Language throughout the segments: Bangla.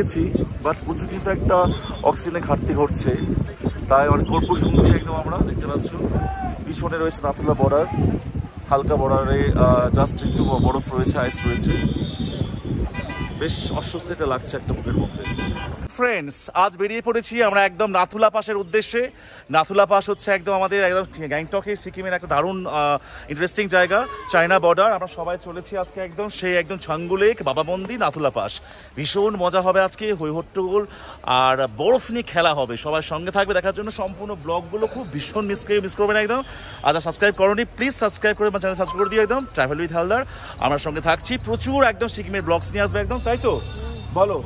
পেয়েছি, বাট প্রচুর কিন্তু একটা অক্সিজেনের ঘাটতি ঘটছে, তাই অনেক গল্প শুনছি একদম। আমরা দেখতে পাচ্ছ পিছনে রয়েছে নাথুলা বর্ডার, হালকা বর্ডারে জাস্ট একটু বরফ রয়েছে, আইস রয়েছে, বেশ অস্বস্তিটা লাগছে একটা বুকের মধ্যে। ফ্রেন্ডস, আজ বেরিয়ে পড়েছি আমরা একদম নাথুলা পাসের উদ্দেশ্যে। নাথুলা পাস হচ্ছে একদম আমাদের একদম গ্যাংটকে, সিকিমের একটা দারুণ ইন্টারেস্টিং জায়গা, চায়না বর্ডার। আমরা সবাই চলেছি আজকে একদম সেই একদম ছাঙ্গু লেক, বাবা মন্দির, নাথুলা পাস। ভীষণ মজা হবে আজকে, হইহট্টগোল আর বরফ নিয়ে খেলা হবে। সবার সঙ্গে থাকবে দেখার জন্য। সম্পূর্ণ ব্লগগুলো খুব ভীষণ মিস করবেন একদম। আর সাবস্ক্রাইব করোনি প্লিজ সাবস্ক্রাইব করে আমার চ্যানেল সাবস্ক্রাইব করে দিও একদম। ট্রাভেল উইথ হালদার আমরা সঙ্গে থাকছি, প্রচুর একদম সিকিমের ব্লগস নিয়ে আসবে একদম, তাই তো বলো?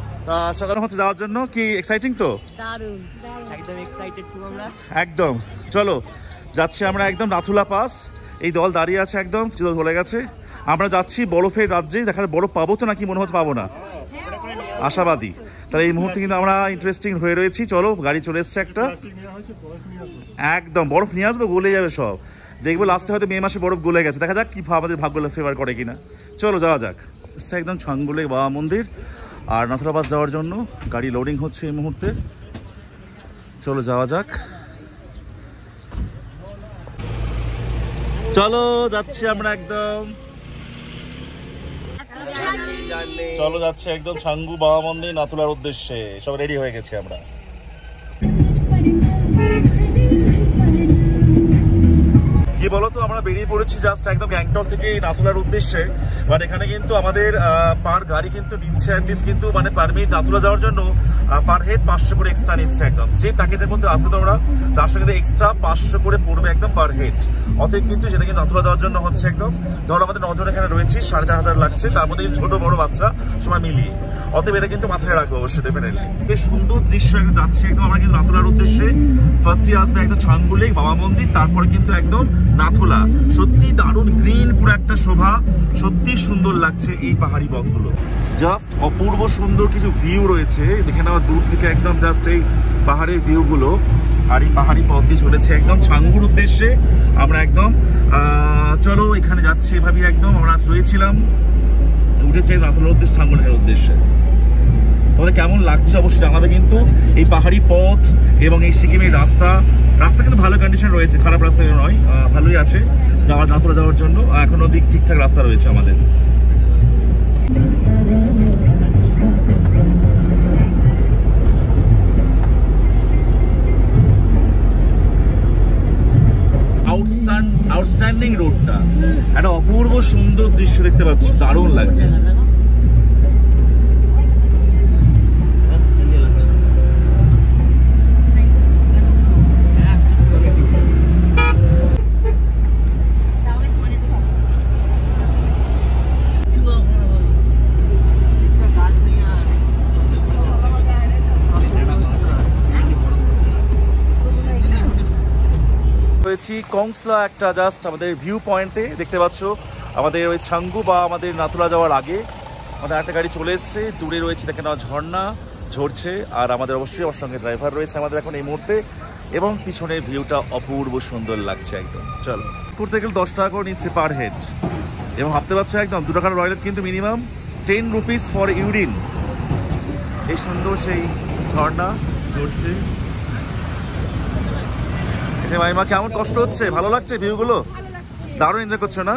সকালে হচ্ছে যাওয়ার জন্য কি এক্সাইটিং তো? দারুণ, একদম এক্সাইটেড খুব আমরা একদম। চলো যাচ্ছি আমরা একদম নাথুলা পাস। এই দল দাঁড়িয়ে আছে একদম, চিদল বলে গেছে। আমরা যাচ্ছি বরফের রাজ্যে, দেখা যায় বরফ পাবো তো নাকি মনে হচ্ছে পাবো না, আশাবাদী। তাহলে এই মুহূর্তে কিন্তু আমরা ইন্টারেস্টিং হয়ে রয়েছি। চলো গাড়ি চলে এসছে একটা, একদম বরফ নিয়ে আসবে, গলে যাবে সব। দেখবো লাস্টে হয়তো মে মাসে বরফ গলে গেছে, দেখা যাক কি আমাদের ভাগ্যগুলো ফেভার করে কিনা। চলো যাওয়া যাক। একদম ছাঙ্গু লেক, বাবা মন্দির আর নাথুলা পাস যাওয়ার জন্য গাড়ি লোডিং হচ্ছে এই মুহূর্তে। চলো যাওয়া যাক। চলো যাচ্ছি আমরা একদম, চলো যাচ্ছি একদম ছাঙ্গু বাবা মন্দির নাথুলার উদ্দেশ্যে। সব রেডি হয়ে গেছি আমরা। কি বলতো, আমরা বেরিয়ে পড়েছি জাস্ট একদম গ্যাংটক থেকে নাথুলার উদ্দেশ্যে। বাট এখানে কিন্তু আমাদের পার গাড়ি কিন্তু নিচ্ছে অ্যাটলিস্ট কিন্তু মানে পার মিনিট নাথুলা যাওয়ার জন্য পার হেড 500 করে এক্সট্রা নিচ্ছে একদম। যে প্যাকেজের মধ্যে আসবে তোমরা তার সঙ্গে এক্সট্রা 500 করে পড়বে একদম পার হেড। অতএব কিন্তু সেটা কিন্তু নাথুলা যাওয়ার জন্য হচ্ছে একদম। ধরো আমাদের 9 জন এখানে রয়েছে, 4500 লাগছে, তার মধ্যে ছোট বড় বাচ্চা সবাই মিলিয়ে। অতএব এটা কিন্তু মাথায় রাখবো অবশ্যই, ডেফিনেটলি। বেশ সুন্দর দৃশ্য একদম যাচ্ছে একদম আমরা কিন্তু নাথুলার উদ্দেশ্যে। ফার্স্টে আসবে একদম ছাঙ্গু লেক, বাবা মন্দির, তারপরে কিন্তু একদম নাথুলা। সত্যি দারুণ গ্রিন পুরো একটা শোভা, সত্যি সুন্দর লাগছে এই পাহাড়ি পথগুলো। জাস্ট অপূর্ব সুন্দর কিছু ভিউ রয়েছে, দেখে নেওয়া দূর থেকে একদম জাস্ট এই পাহাড়ের ভিউগুলো। আর এই পাহাড়ি পথ দিয়ে চলেছে একদম ছাঙ্গুর উদ্দেশ্যে আমরা একদম। চলো এখানে যাচ্ছে এভাবেই একদম আমরা রয়েছিলাম, উঠেছে নাথুলার উদ্দেশ্যে, ছাঙ্গু লেকের উদ্দেশ্যে। তোমাদের কেমন লাগছে অবশ্যই জানাবে কিন্তু। এই পাহাড়ি পথ এবং এই সিকিমের রাস্তা কিন্তু ভালো কন্ডিশন রয়েছে, খারাপ রাস্তা নয়, ভালোই আছে যাওয়ার, নাথুলা যাওয়ার জন্য এখনো দিক ঠিকঠাক রাস্তা রয়েছে আমাদের। আউটস্ট্যান্ডিং রোডটা একটা অপূর্ব সুন্দর দৃশ্য দেখতে পাচ্ছ, দারুণ লাগছে। কংসলা একটা জাস্ট আমাদের ভিউ পয়েন্টে দেখতে পাচ্ছ আমাদের ওই ছাঙ্গু বা আমাদের নাথুলা যাওয়ার আগে আমাদের একটা গাড়ি চলে এসছে। দূরে রয়েছে দেখে নাও ঝর্ণা ঝরছে, আর আমাদের অবশ্যই ওর সঙ্গে ড্রাইভার রয়েছে আমাদের এখন এই মুহূর্তে, এবং পিছনের ভিউটা অপূর্ব সুন্দর লাগছে একদম। চলো করতে গেলে 10 টাকা করে নিচ্ছে পার হেড, এবং ভাবতে পারছো একদম 2 টাকার টয়লেট কিন্তু মিনিমাম 10 রুপিস ফর ইউরিন। এই সুন্দর সেই ঝর্ণা ঝরছে। মাইমা কেমন কষ্ট হচ্ছে, ভালো লাগছে ভিউগুলো? দারুণ এনজয় করছো না?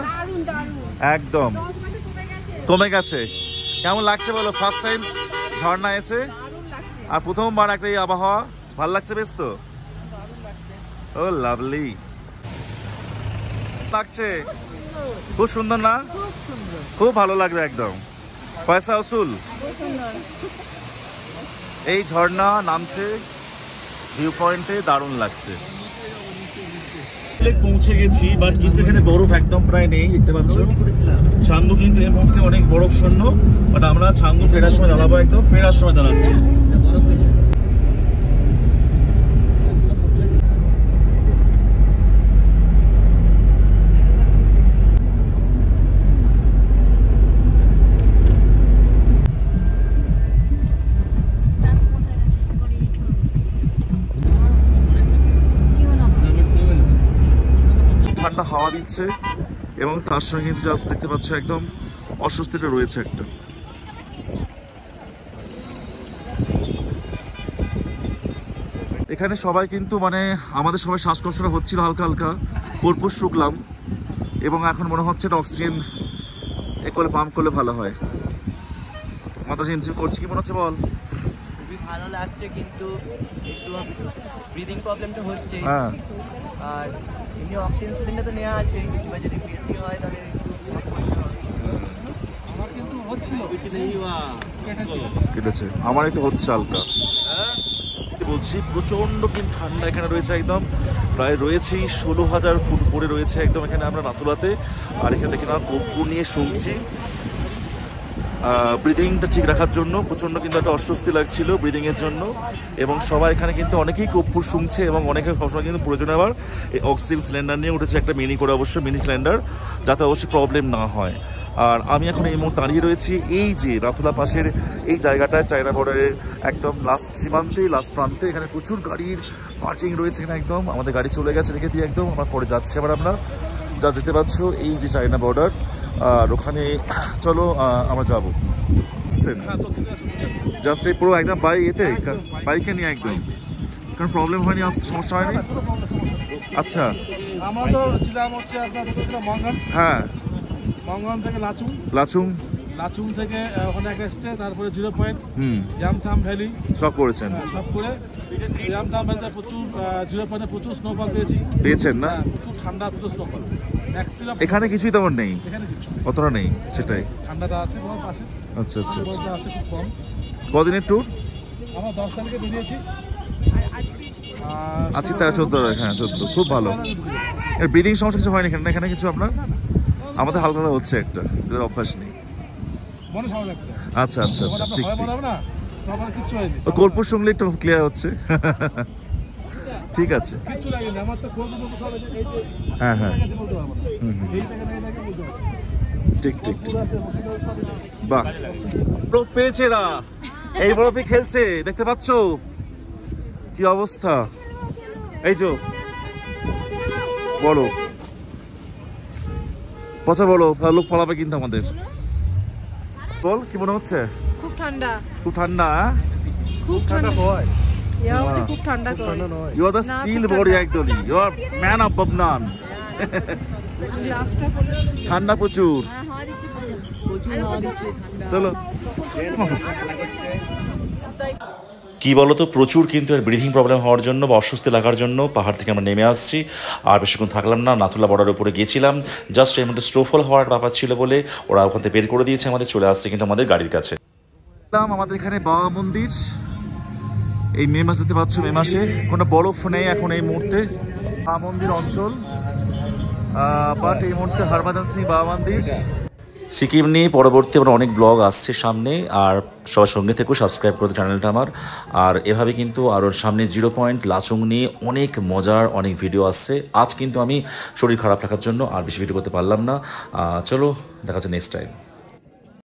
একদম কমে গেছে। কেমন লাগছে বলো ফার্স্ট টাইম ঝর্ণা এসে, আর প্রথমবার একটা এই আবহাওয়া, ভালো লাগছে বেশ তো? ও লাভলি লাগছে, খুব সুন্দর না? খুব ভালো লাগবে একদম, পয়সা উসুল। এই ঝর্ণা নামছে ভিউ পয়েন্টে, দারুণ লাগছে। পৌঁছে গেছি, বাট কিন্তু এখানে বরফ একদম প্রায় নেই, দেখতে পাচ্ছ। ছাঙ্গু কিন্তু এই মুহূর্তে অনেক বরফ শূন্য, বাট আমরা ছাঙ্গু ফেরার সময় দাঁড়াবো, একদম ফেরার সময় দাঁড়াচ্ছি। ঠান্ডা হাওয়া দিচ্ছে, এবং তার সঙ্গে কিন্তু জাস্ট দেখতে পাচ্ছ একদম অস্বস্তিটা রয়েছে একটা। এখানে সবাই কিন্তু মানে আমাদের সবাই শ্বাসকষ্টটা হচ্ছিল হালকা হালকা, কর্পূর শুকলাম এবং এখন মনে হচ্ছে অক্সিজেন করে পাম্প করলে ভালো হয়। মাথা ঝিমঝিম করছে, কি মনে হচ্ছে বল? খুবই ভালো লাগছে, কিন্তু একটু ব্রিদিং প্রবলেমটা হচ্ছে। হ্যাঁ, আর এমনি অক্সিজেন সিলিন্ডার তো নেওয়া আছে, এবার যদি বেশি হয় তাহলে আমার কিন্তু হচ্ছিল কেটেছে, আমার একটু হচ্ছে হালকা। বলছি প্রচন্ড কিন্তু ঠান্ডা এখানে রয়েছে, একদম প্রায় রয়েছে 16,000 ফুট উপরে রয়েছে একদম এখানে আমরা নাতুলাতে। আর এখানে দেখে না কর্পূর নিয়ে শুনছি ব্রিদিংটা ঠিক রাখার জন্য। প্রচণ্ড কিন্তু একটা অস্বস্তি লাগছিল ব্রিদিংয়ের জন্য, এবং সবাই এখানে কিন্তু অনেকেই কর্পূর শুনছে এবং অনেকে সবসময় কিন্তু প্রয়োজনে আবার এই অক্সিজেন সিলিন্ডার নিয়ে উঠেছে, একটা মিনি করে অবশ্যই মিনি সিলিন্ডার, যাতে অবশ্যই প্রবলেম না হয়। আর আমি এখন এই মুহূর্তে দাঁড়িয়ে রয়েছি এই যে নাথুলা পাশের এই জায়গাটায়, চায়না বর্ডারের একদম লাস্ট সীমান্তে, লাস্ট প্রান্তে। এখানে প্রচুর গাড়ির পার্কিং রয়েছে এখানে, একদম আমাদের গাড়ি চলে গেছে রেখে দিয়ে, একদম আমার পরে যাচ্ছে আবার আমরা যা যেতে পারছ এই যে চায়না বর্ডার। আর ওখানে চলো আমরা যাবো, জাস্ট এই পুরো একদম এতে বাইকে নিয়ে একদম, কারণ প্রবলেম হয়নি, আসতে সমস্যা হয়নি। আচ্ছা, আমরা তো ছিলাম হচ্ছে আপনার মঙ্গন, হ্যাঁ মঙ্গন থেকে লাচুং, লাচুং থেকে ওখানে একটা স্টে, তারপরে 0 পয়েন্ট, ইয়ামথাম ভ্যালি সব করেছেন। সব করে ইয়ামথাম ভ্যালিতে প্রচুর 0 পয়েন্টে প্রচুর স্নোফল পেয়েছেন না? প্রচুর ঠান্ডা, প্রচুর স্নোফল। এখানে কিছুই তেমন নেই, এখানে কিছু অতটা নেই, সেটাই ঠান্ডাটা আছে পাশে। আচ্ছা আচ্ছা আছে খুব কম। কদিনের ট্যুর? আমরা 10 তারিখে বেরিয়েছি, আজকে 13-14, হ্যাঁ 14, খুব ভালো। এর ব্রিদিং সমস্যা কিছু হয়নি এখানে? এখানে কিছু আপনার? আমাদের হালকা হচ্ছে একটা, এদের অভ্যাস নেই। মনে ভালো লাগতো। আচ্ছা আচ্ছা আচ্ছা, ঠিক ঠিক। না তখন কিছু হয়নি, কর্পূর শুনলে একটু ক্লিয়ার হচ্ছে। ঠিক আছে, কিছু লাগেনি আমার তো। কর্পূর সব এই যে, হ্যাঁ হ্যাঁ, এই জায়গা বলতে হবে। ঠিক ঠিক ঠিক। বাহ, বরফ পেয়েছে এরা, এই বরফে খেলছে, দেখতে পাচ্ছ কি অবস্থা? এই যে বলো, পচা বলো, লোক পালাবে কিন্তু আমাদের। বল, কি মনে হচ্ছে? খুব ঠান্ডা, খুব ঠান্ডা, খুব ঠান্ডা হয়। খুব ঠান্ডা নয়। You are the steel body actually. You are man of Babnan. ঠান্ডা প্রচুর। চলো। কি বলতো, প্রচুর কিন্তু এর ব্রিথিং প্রবলেম হওয়ার জন্য বা অস্বস্তি লাগার জন্য পাহাড় থেকে আমরা নেমে আসছি। আর বেশিক্ষণ থাকলাম না, নাথুলা বর্ডারের উপরে গিয়েছিলাম, জাস্ট এর মধ্যে স্নোফল হওয়ার ব্যাপার ছিল বলে ওরা ওখান থেকে বের করে দিয়েছে, আমাদের চলে আসছে কিন্তু আমাদের গাড়ির কাছে। আমাদের এখানে বাবা মন্দির, এই মে মাস যেতে পারছো, মে মাসে কোনো বরফ নেই এখন এই মুহূর্তে, বাবা মন্দির অঞ্চল, বাট এই মুহূর্তে হরভজন সিং বাবা মন্দির। সিকিম নিয়ে পরবর্তী আমরা অনেক ব্লগ আসছে সামনে, আর সবার সঙ্গে থেকেও সাবস্ক্রাইব করতে চ্যানেলটা আমার। আর এভাবে কিন্তু আরও সামনে 0 পয়েন্ট লাচুং নিয়ে অনেক মজার অনেক ভিডিও আসছে। আজ কিন্তু আমি শরীর খারাপ রাখার জন্য আর বেশি ভিডিও করতে পারলাম না। চলো দেখা যাচ্ছে নেক্সট টাইম।